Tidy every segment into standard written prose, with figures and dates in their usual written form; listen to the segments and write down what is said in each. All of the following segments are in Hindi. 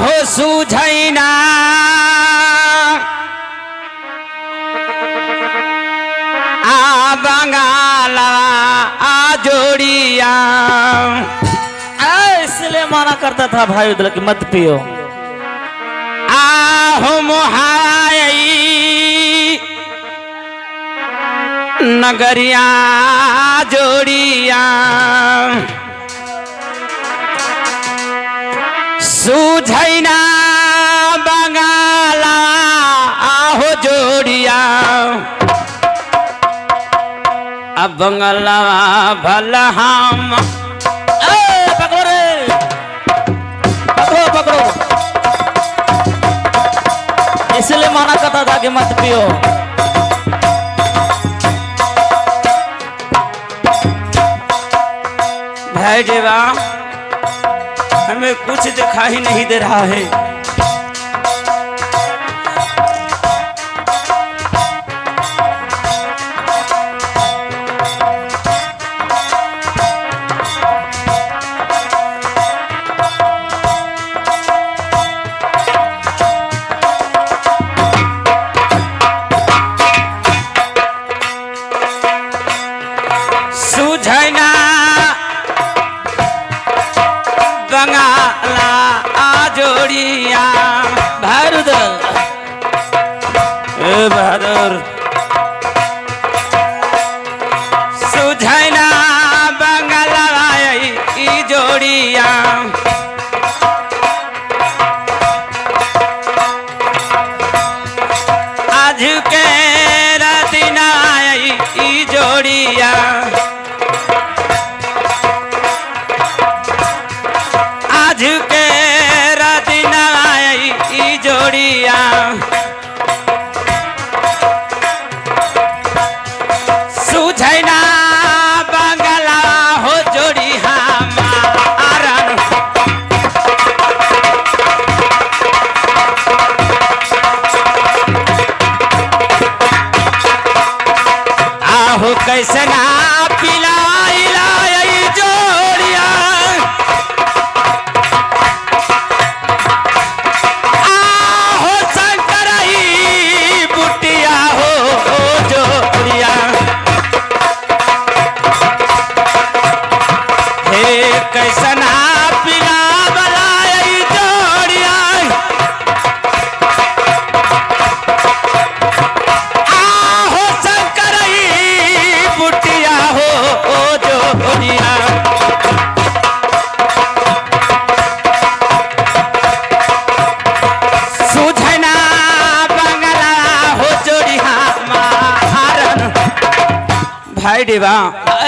आहो सूझैना आ बंगाला आ जोड़िया। इसलिए माना करता था भाई उधर की मत पियो। आहो मोहाई नगरिया जोड़िया। सूझैना बंगाला आहो जोड़िया। अब बंगाला भला हम पकड़ो रे, पकड़ो पकड़ो। इसलिए माना करता था कि मत पियो। भाई देवा हमें कुछ दिखाई नहीं दे रहा है। सूझना बंगाला आ जोड़िया। बहादुर ए बहादुर सूझना बंगाला ई जोड़िया। आज के दिन ई जोड़िया। आज के दिन ई जोड़िया। सूझना बंगला हो जोड़ी हमारन। आहो कैसे ना पिलाइला ई जोड़िया। आहो शंकरई बुटिया हो जोड़िया। हे कैसना पिला बलाई जोड़िया। आहो शंकरई बुटिया हो जोड़िया। सूझना बंगला हो जोड़िया मारन। भाई देवा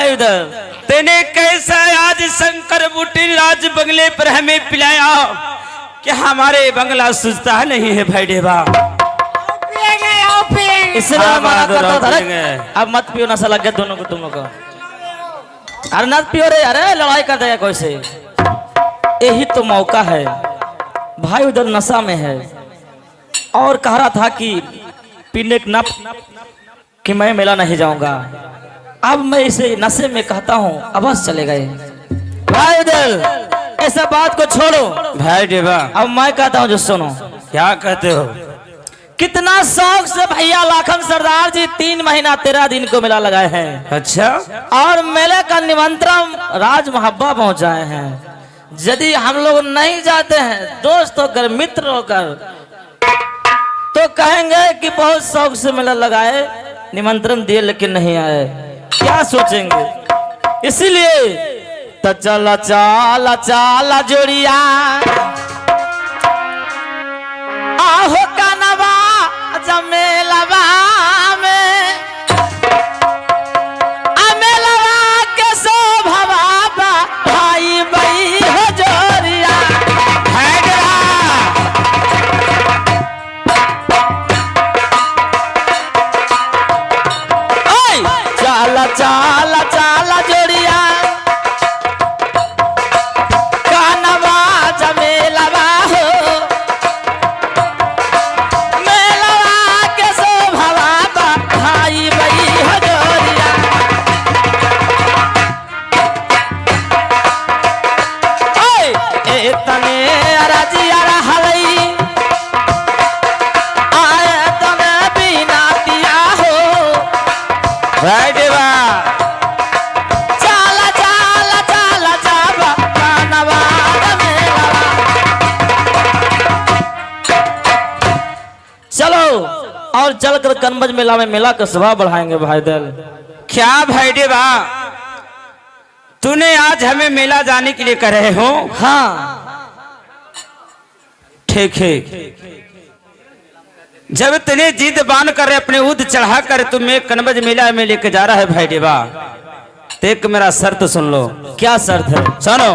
इधर तेने कैसा आज शंकर बूटी राज बंगले पर हमें पिलाया कि हमारे बंगला सुझता नहीं है भाई देवा। इसलिए हाँ, मना बहादुर, करता था आप रे। पिएंगे। अब मत पियो, नशा लग गया दोनों को, तुम लोग को। अरे मत पियो रे, अरे लड़ाई कर देगा कोई से। यही तो मौका है। भाई उधर नशा में है और कह रहा था कि पीने के नप कि मैं मेला नहीं जाऊंगा। अब मैं इसे नशे में कहता हूँ अवश्य चले गए। भाई उधर ऐसा बात को छोड़ो। भाई देवा अब मैं कहता हूँ जो सुनो। क्या कहते हो? कितना शौक से भैया लाखन सरदार जी 3 महीना 13 दिन को मेला लगाए हैं। अच्छा और मेले का निमंत्रण राज मोहब्बा पहुंचाए हैं। यदि हम लोग नहीं जाते हैं दोस्त होकर मित्र होकर तो कहेंगे कि बहुत शौक से मेला लगाए, निमंत्रण दिए लेकिन नहीं आए, क्या सोचेंगे। इसीलिए तो चला चाला चाला जोड़िया। आहो कानवा जमेलवा में अमेलवा के शोभवा भाई बई हो जोड़िया। चाला चाला चाला जोड़िया कानवा जमेला भाई देवा चाला चाला चाला चाबा कानवा मेला। चलो और चलकर कनबज मेला में मेला का शोभा बढ़ाएंगे भाई दल। क्या भाई देवा तूने आज हमें मेला जाने के लिए कह रहे हो? हाँ ठीक है, जब तूने जिद बांध कर अपने ऊद चढ़ा कर तुम्हें कनबज मेला में लेके जा रहा है भाई देवा, तो एक मेरा शर्त सुन लो। क्या शर्त है? सुनो।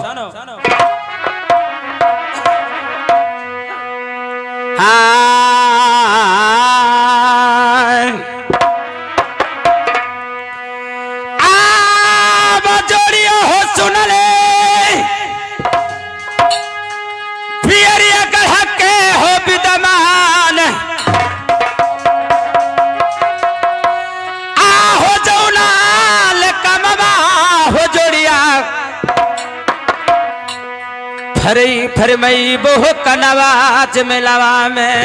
जोड़िया हो सुन ले पियरिया गढ़ के हो विद्यमान, हो जौनाल कमवा हो जोड़िया फरई फरमई बोह कनवाज मेलावा में।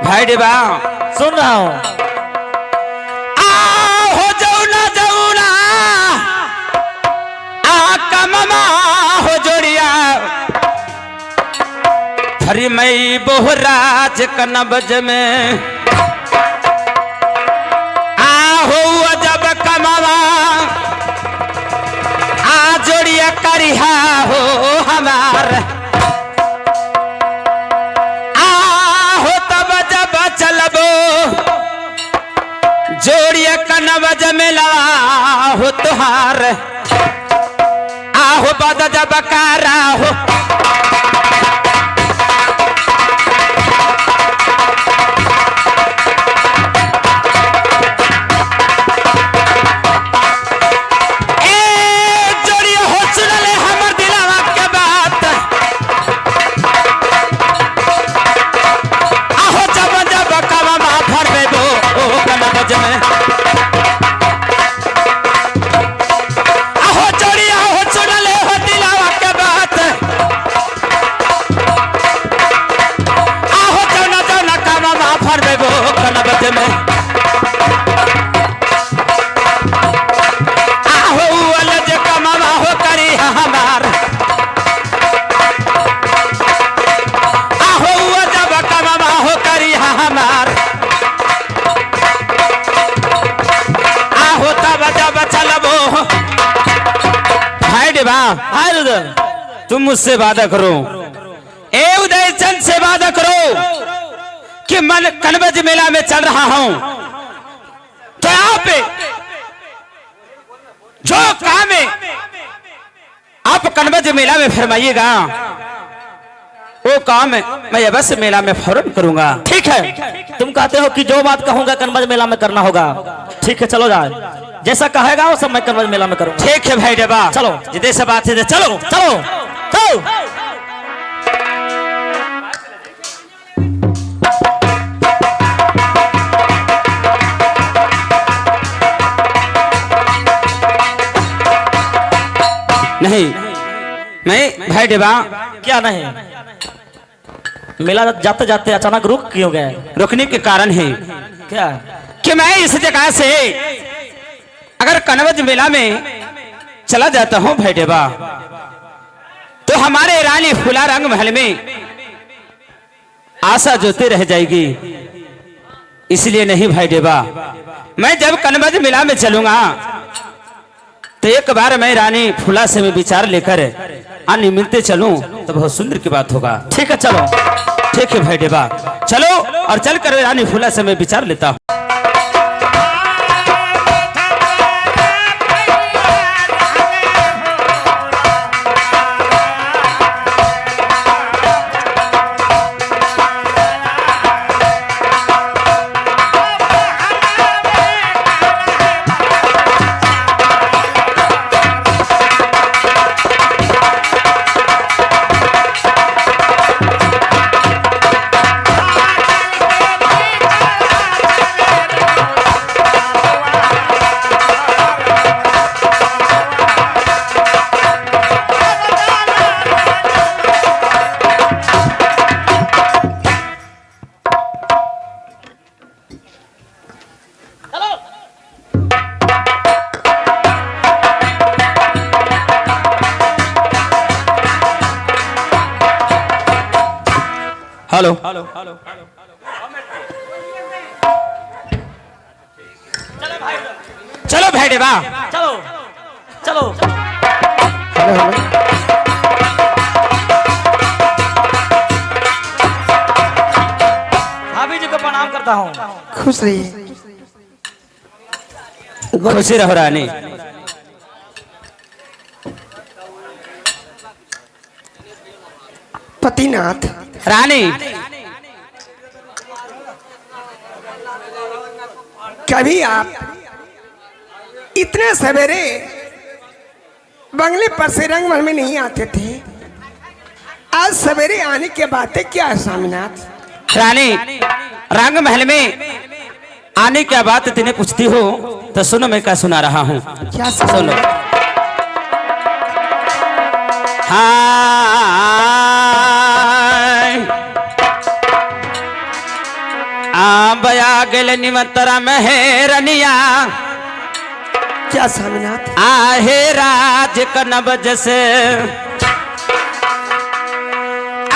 भाई देवा सुन रहा हूँ। हो जौना जौना कमवा हो जोड़िया फरमई बोह राज कनबज में। जब कमावा जोड़िया करिहा हो हमार, हो तब जब चलबो जोड़िया कनबज मेला हो तुहार, हो बद जब कारा हो तुम मुझसे वादा करो, ए उदयचंद से वादा करो कि मैं कनबज मेला में चल रहा हूं, तो यहाँ पे जो काम है आप कनबज मेला में फरमाइएगा, वो काम है मैं अवश्य मेला में फौरन करूंगा। ठीक है, तुम कहते हो कि जो बात कहूंगा कनबज मेला में करना होगा। ठीक है चलो जाए, जैसा कहेगा वो सब मैं कनबज मेला में करूंगा। ठीक है भाई देवा, चलो जिदे से बात है चलो चलो चलो। नहीं मैं भाई देवा। क्या नहीं? मेला जाते जाते अचानक रुक क्यों गए? रुकने के कारण है क्या? कि मैं इस जगह से अगर कनबज मेला में चला जाता हूं भाई देवा, तो हमारे रानी फूला रंग महल में आशा जोते रह जाएगी। इसलिए नहीं भाई देवा, मैं जब कनबज मेला में चलूंगा तो एक बार मैं रानी फूला से मैं विचार लेकर अन्य मिलते चलूं तो बहुत सुंदर की बात होगा। ठीक है चलो। ठीक है भाई देवा, चलो और चलकर रानी फूला से मैं विचार लेता हूं। हेलो चलो भाई देवा चलो चलो हेलो हेलो भाभी जी को प्रणाम करता हूँ। खुश रहिए। खुशी रहो रानी। पतिनाथ रानी कभी आप इतने सवेरे बंगले पर से रंगमहल में नहीं आते थे। आज सवेरे आने के बातें क्या है स्वामीनाथ? रानी रंग महल में आने क्या बात तिन्हें पूछती हो तो सुनो मैं क्या सुना रहा हूँ। क्या सुनो। हाँ बया गेल निमंत्रा मेहरनिया क्या स्वामीनाथ? आहे राज कनबज से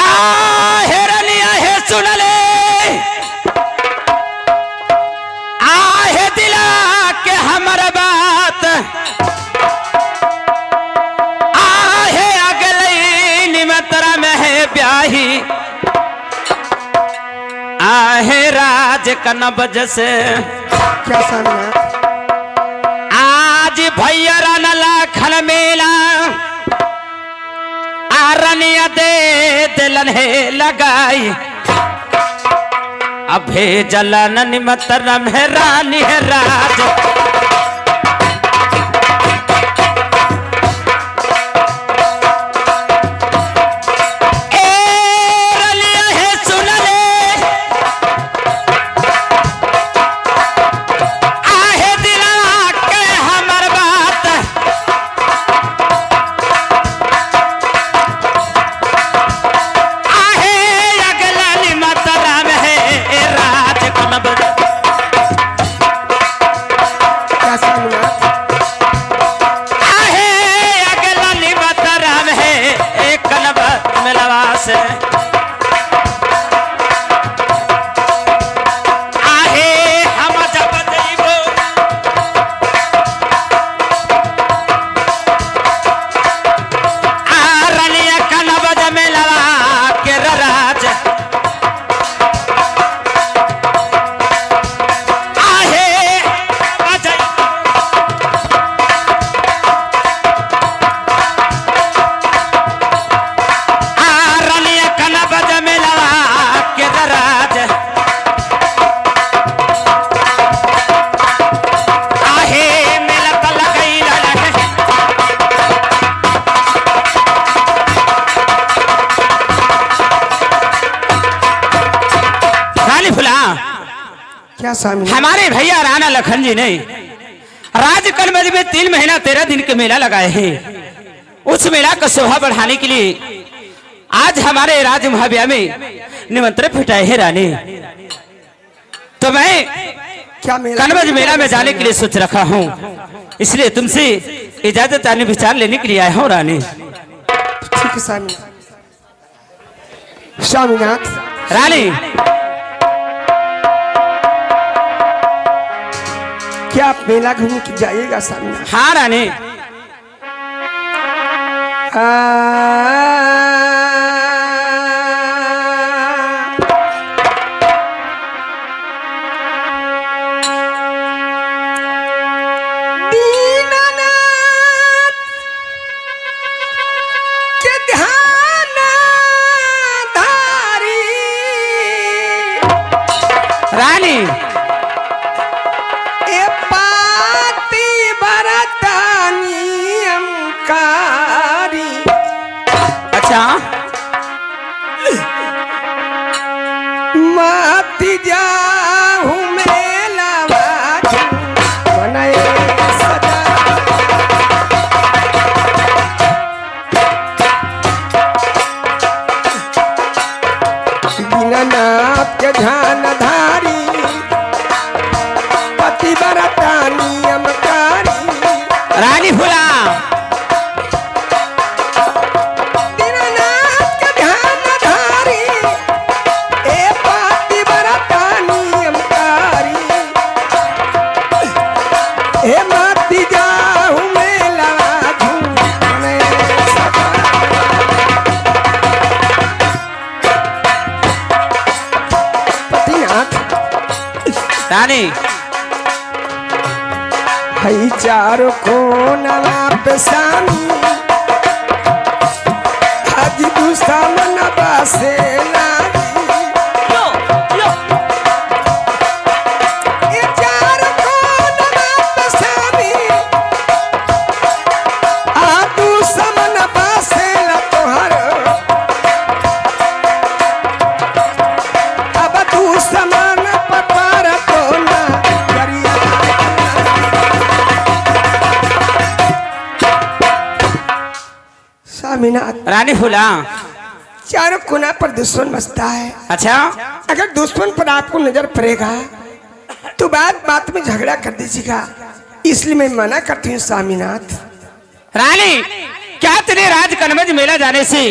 आहे रनिया है सुन ले आहे दिला के हमर बात आहे अगले निमंत्रा में है ब्याही आहे राज कनबज से क्या स्वामीनाथ? आज भैया राना लाखन मेला आरनिया दे दिलन है लगाई अभे जलन निमंत्रण है रानी है राज ए रलिया है सुन ले आहे दिला के हमर बात आहे अगला निमंत्रण में है राज कनब क्या स्वामीनाथ? आहे अगला निमंत्रण में है एक कनब मिलवा से आहे हम जब जइबो आरनिया कनब मिलवा के राज आहे अजय आरनिया कनब मिलवा के राज आहे मिलत लगैल रहे रानी फुला क्या स्वामीनाथ? हमारे भैया राणा लखन जी ने राजकनबज में 3 महीना 13 दिन के मेला लगाए हैं। उस मेला का शोभा बढ़ाने के लिए आज हमारे राज महाव्या में निमंत्रण फिटाए हैं रानी। तो मैं क्या मेला? कनबज मेला में जाने के लिए सोच रखा हूँ, इसलिए तुमसे इजाजत आने विचार लेने के लिए आया हूँ रानी। ठीक है स्वामीनाथ। स्वामीनाथ रानी क्या आप मेला घूमने के जाइएगा स्वामीनाथ? हाँ रानी दीनानाथ के ध्यान धारी रानी ए पाती बरतानियम कारी अच्छा माती जाहू मेला बनाए सदा दीनानाथ के ध्यान धारी पति बरतानियम कारी रानी फुला दीनानाथ के ध्यान धारी रानी हई चारों कोनवा पे सामी हाजी दुश्मन बसे रानी फूला चारों कोना पर दुश्मन बसता है। अच्छा अगर दुश्मन पर आपको नजर पड़ेगा तो बात बात में झगड़ा कर दीजिएगा, इसलिए मैं मना करती हूँ स्वामीनाथ। रानी क्या तेरे राज कनमज मेला जाने से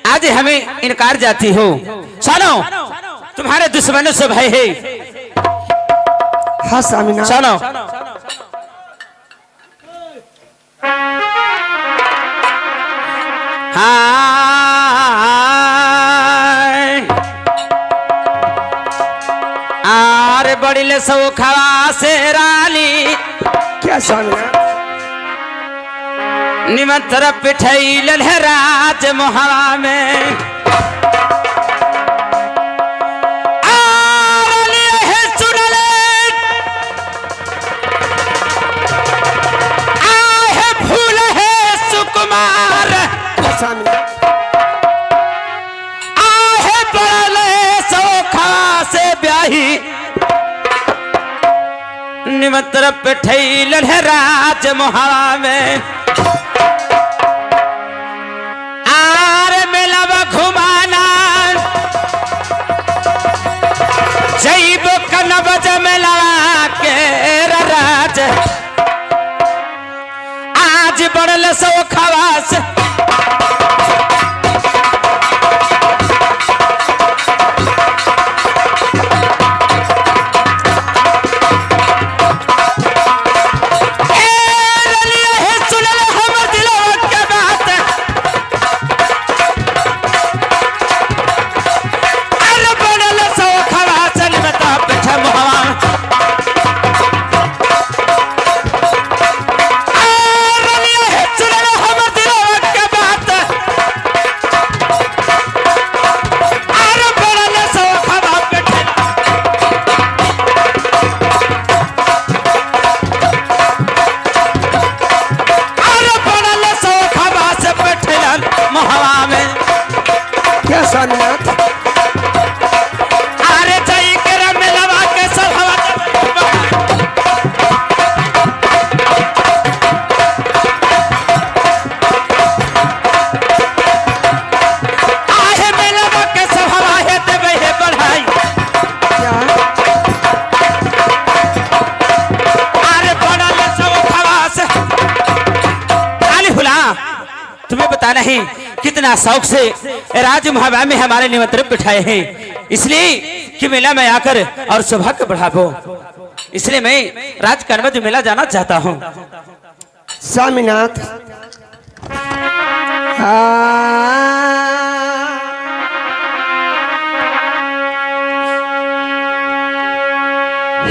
आज हमें इनकार जाती हो? सुनो तुम्हारे दुश्मनों से भय है। हाँ स्वामीनाथ। सुनो आरे बड़िले सो खवा से रानी क्या स्वामीनाथ? निमंत्र पिठैल राज मोहरा में निमंत्र पिठैल राज मोहरा में आर मेलावा घुमाना जैब कनबज मेला के राज आज बढ़ल सो खवास नहीं कितना शौक से राज महाबा में हमारे निमंत्रण बिठाए हैं, इसलिए कि मेला में आकर और सौभाग्य बढ़ावो, इसलिए मैं राज कनबज मेला जाना चाहता हूँ। स्वामीनाथ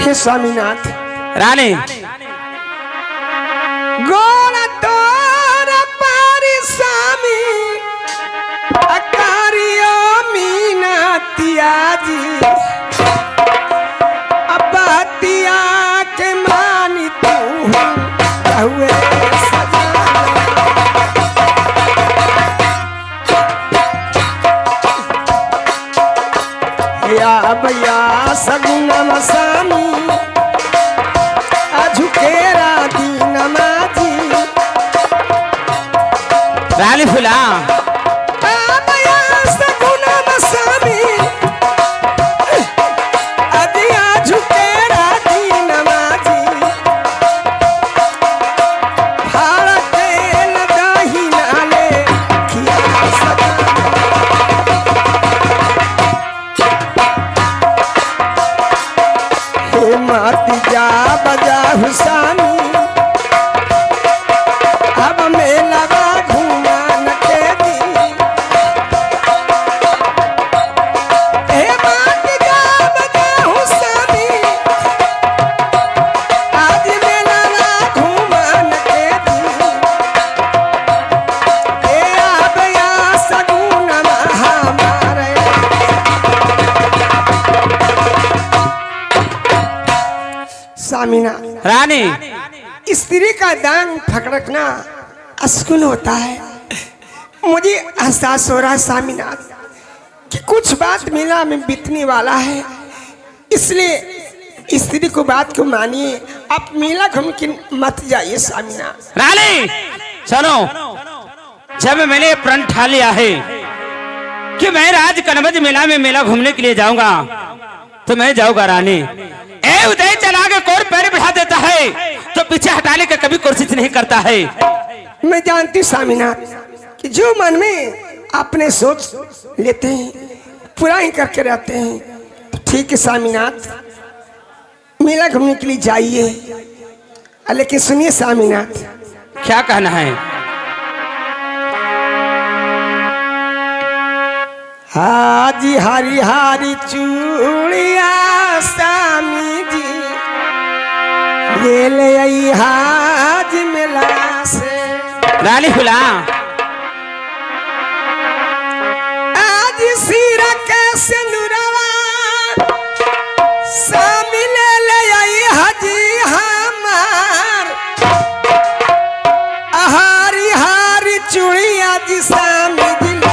हे स्वामीनाथ। रानी गोड़ तोर पारी स्वामी अकारियो मीनातिया जी अबातिया के मानी तू हुए या भैया सगुना मसामी झुकेरा दीन माजी रानी फुला भैया सगुना मसामी अदिया झुकेरा दीन माजी भाड़ा तेल दही नाले खिया सदा माती जा बजा हुसानी अब मेला घूमा न के दी सामीना, रानी स्त्री का दांग फकड़कना अस्कुन होता है। मुझे एहसास हो रहा है सामीना कि कुछ बात मेला में बीतने वाला है, इसलिए स्त्री को बात को मानिए, आप मेला घूम के मत जाइए सामीना। रानी सुनो, जब मैंने प्रण ठा लिया है कि मैं राज कनबज मेला में मेला घूमने के लिए जाऊंगा तो मैं जाऊंगा रानी। ए उदय चला के कोर पैर बिठा देता है तो पीछे हटाने का कभी कोशिश नहीं करता है। मैं जानती हूँ सामीनाथ कि जो मन में अपने सोच लेते हैं पूरा ही करके रहते हैं। तो ठीक है सामीनाथ, मेला घूमने के लिए जाइए, लेकिन सुनिए सामीनाथ, क्या कहना है? हाजी हरी हरी चूड़िया स्वामी जी ले ले आई हाज मेला से। रानी फुला आज सिरा के सिंदूरवा स्वामी ले ले आई हाजी हमार हारी हारी चूड़िया जी स्वामी जी ले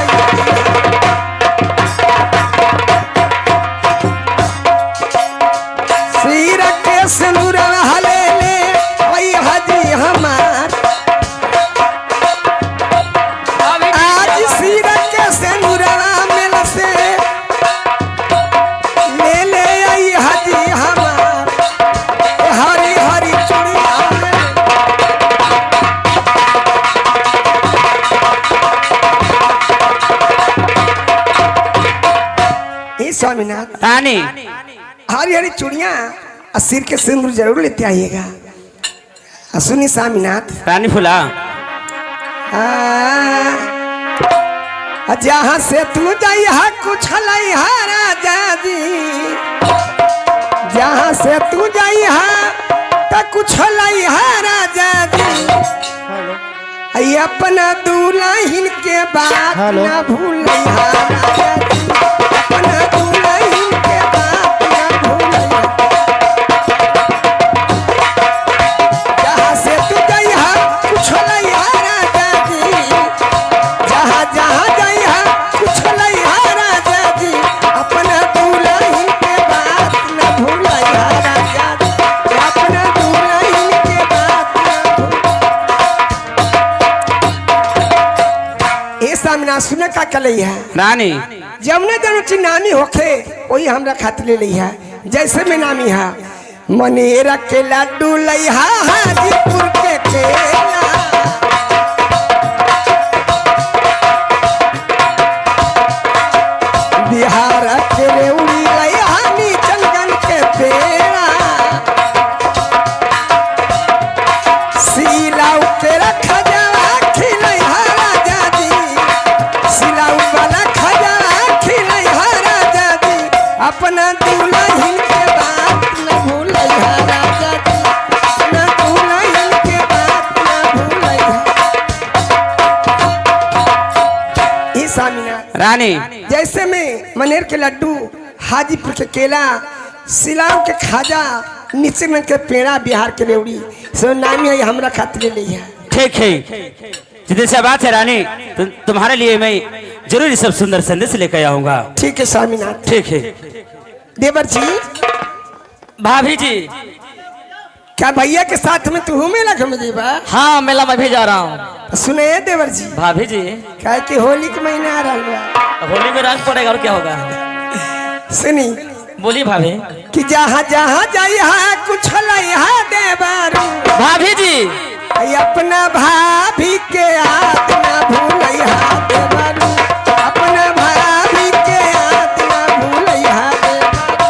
सिरा के सिंदूरवा ले ले आई हाजी हमार। आज सिरा के सिंदूरवा मेला से ले ले आई हाजी हमार हरी हरी चूड़िया। हे स्वामीनाथ, रानी हरी हरी चूड़िया और सिर के सिंदूर जरूर लेते आइएगा। सुनी स्वामीनाथ, रानी फुला जहाँ से तू जाई हा कुछ लाई हा राजा जी, जहाँ से तू जाई हा तो कुछ लाई हा राजा जी। आई अपना दुल्हन के बात ना भूलई हा राजा जी, अपना दुल्हन के बात ना भूलई हा। जहाँ से तू जाई हा कुछ लाई हा राजा जी, जहाँ जहाँ जाई हा कुछ लाई हा राजा जी, अपना दुल्हन के बात ना भूलई हा राजा जी, अपना दुल्हन के बात ना भूल। ए सामना सुने का कलई है रानी जमुना जनु ची नामी होखे वही हमरा खातिर ले ली है। जैसे में नामी है मनेरा के लड्डू लई हा हाजीपुर के केला, बिहार के रेउड़ी लई हा नीचलगंज के पेड़ा, सिलाऊ के रखा जावा खिलई हा राजा जी, सिलाऊ वाला खजा खिलई हा राजा जी, अपना दुल्हन के बात न भूलई हा राजा जी, अपना दुल्हन के बात न भूलई हा। ये सामीनाथ, रानी जैसे में मनेर के लड्डू, हाजीपुर के केला, सिलाऊ के खाजा, नीचलगंज के पेड़ा, बिहार के रेवड़ी सब नामी है हमरा खातिर ले है। ठीक है, जितने से बात है रानी तुम्हारे लिए मैं जरूर सब सुंदर संदेश लेकर आऊंगा। ठीक है स्वामीनाथ। ठीक है देवर जी, भाभी जी। क्या भैया के साथ में तू मेला घूम जीबा? हाँ मेला में भी जा रहा हूँ। सुने देवर जी, भाभी जी क्या कि होली के महीना आ रहा है, होली में रंग पड़ेगा और क्या होगा? सुनी बोली भाभी। कि जहाँ जहाँ जाई हा कुछ लाई हा देवरू, भाभी जी आई अपना भाभी के याद ना भूलई हा देवरू, अपना भाभी के याद ना भूलई हा देवरू।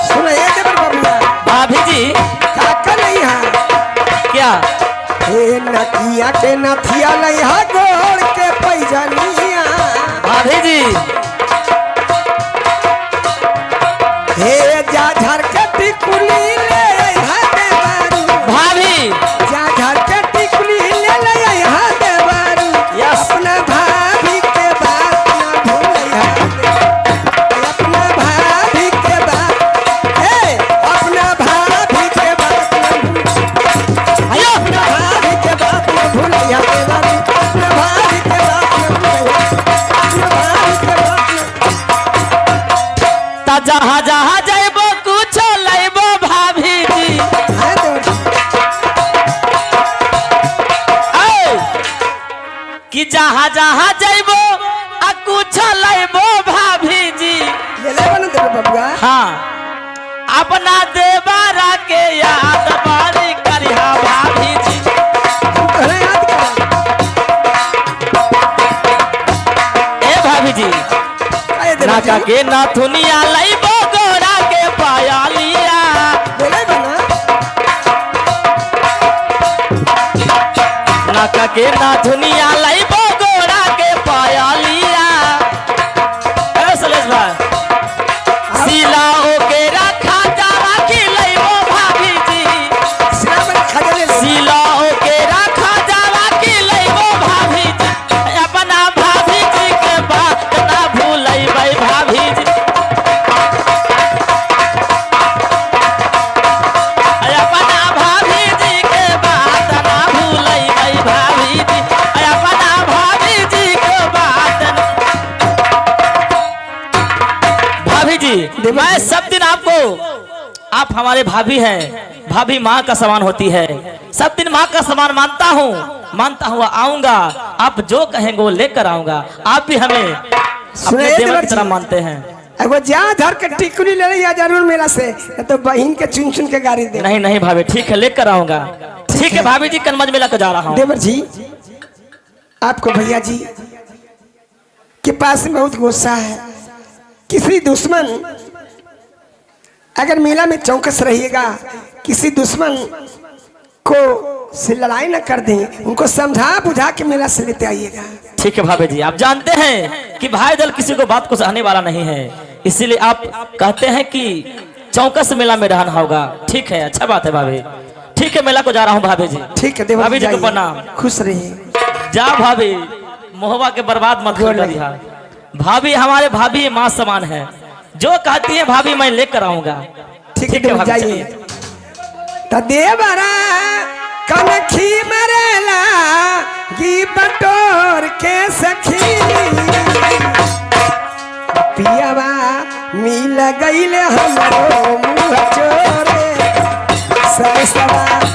सुने देवर बबुआ, भाभी जी का कलई हा क्या? हे नकिया के नथिया लई हा गोड़ के पैजनिया, भाभी जी हे जा झर के टिकुली ले आई हा देवरू, भाभी जा झर के टिकुली ले ले आई कहाँ जाइबो आ कुछ लाइबो भाभी जी। ले ले बना दे बबुआ। हाँ अपना देवरा के याद बारी करिहा भाभी जी। तोहरा याद कर ए भाभी जी काहे दे नाका के नाथुनिया लाइबो गोरा के पाया लिया। ले ले बना नाका के नाथुनिया लाइबो गोरा के पाया लिया। ए सुरेश भाई सिलाओ के रखा जावा की लाइबो भाभी जी। सिरा में खा ले ले। सिलाओ के रखा जावा की लाइबो भाभी जी। अपना भाभी जी के बात ना भूलैबै भाभी जी। अपना भाभी जी के बात ना भूलैबै भाभी जी। अपना भाभी जी के बात भाभी जी मैं सब दिन आपको, आप हमारे भाभी हैं, भाभी माँ का समान होती है, सब दिन माँ का समान मानता हुआ आऊंगा। आप जो कहेंगे वो लेकर आऊंगा। आप भी हमें अपने देवर की तरह मानते हैं। एगो जा धर के टिकुली ले लिया जरूर मेरा से, नहीं तो बहन के चुन चुन के गाड़ी दे। नहीं नहीं भाभी ठीक है लेकर आऊंगा। ठीक है भाभी जी कनमज में लेकर जा रहा हूँ। देवर जी आपको भैया जी के पास में बहुत गुस्सा है। किसी दुश्मन अगर मेला में चौकस रहिएगा, किसी दुश्मन को से लड़ाई न कर दें, उनको समझा बुझा के मेला से लेते आइएगा। ठीक है भाभी जी आप जानते हैं कि भाई दल किसी को बात को सहने वाला नहीं है, इसीलिए आप कहते हैं कि चौकस मेला में रहना होगा। ठीक है अच्छा बात है भाभी। ठीक है मेला को जा रहा हूँ भाभी जी। ठीक है देवर भाभी जी को जाइए। प्रणाम। खुश रहिए। जा भाभी मोहबा के बर्बाद मत करिहा। भाभी हमारे भाभी माँ समान है, जो कहती है भाभी मैं लेकर आऊंगा। ठीक है देवर भाभी, जाइए। चलिए। तो देवरा कनखी मरेला गी बटोर के सखी पियावा मिल गईले हमरो मुँह चोरे सब सवार